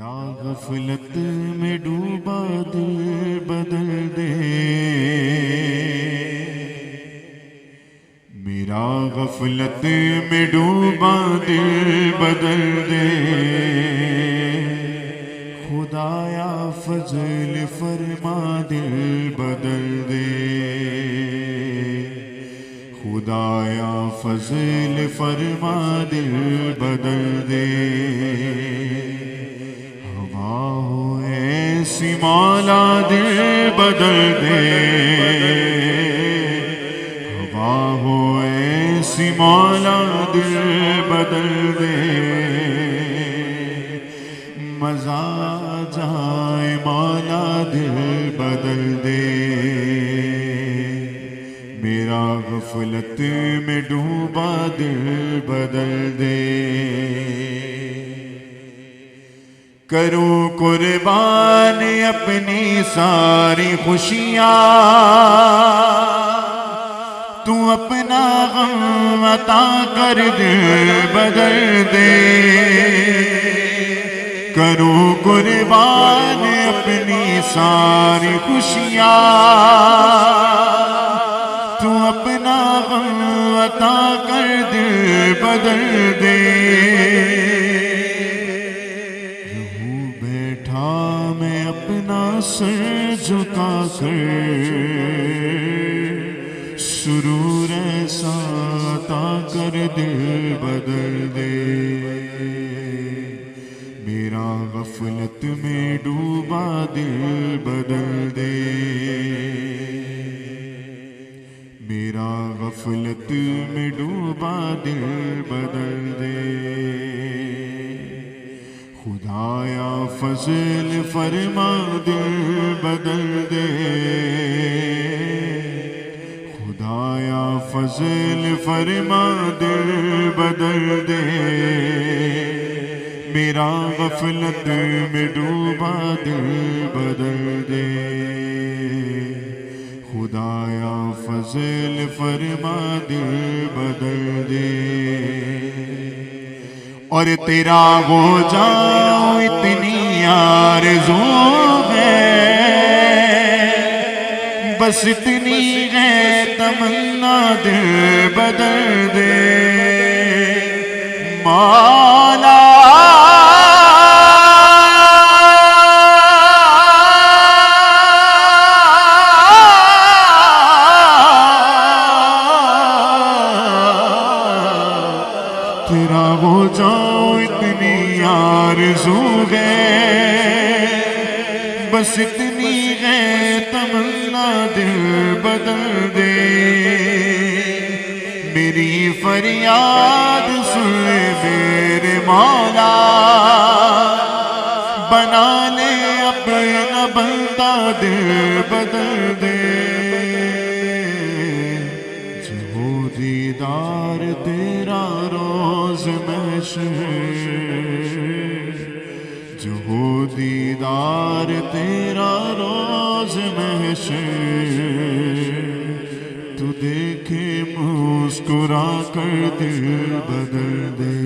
मेरा गफलत में डूबा दिल बदल दे, मेरा गफलत में डूबा दिल बदल दे। खुदाया फजल फरमा दिल बदल दे, खुदाया फजल फरमा दिल बदल दे। हवा हो ऐसी मौला दिल बदल दे, हवा हो ऐसी मौला दिल बदल दे। मजा जाए मौला दिल बदल दे, मेरा गफलत में डूबा दिल बदल दे। करूं कुर्बान अपनी सारी खुशियां, तू अपना गम अता कर दिल बदल दे। करूं कुर्बान अपनी सारी खुशियां, तू अपना गम अता कर दिल बदल दे। रहूं बैठा मैं अपना सर झुका कर, सुरूर ऐसा अता कर दिल बदल दे। मेरा गफलत में डूबा दिल बदल दे, मेरा गफलत में डूबा दिल बदल दे। खुदाया फजल फरमा दिल बदल दे, खुदाया फजल फरमा दिल बदल दे। मेरा गफलत में डूबा दिल बदल दे, खुदाया फजल फरमा दिल बदल दे। और तेरा हो जाऊं इतनी आरज़ू है, बस इतनी है तमन्ना दिल बदल दे। मौला तेरा हो जाओ इतनी आरज़ू है, बस इतनी है तमन्ना दिल बदल दे। मेरी फरियाद सुन ले मेरे मौला, बना ले अपना बंदा दिल बदल दे। जो दीदार तेरा रोज महशर, जो दीदार तेरा रोज महशर, तू देखे मुस्कुरा कर दिल बदल दे।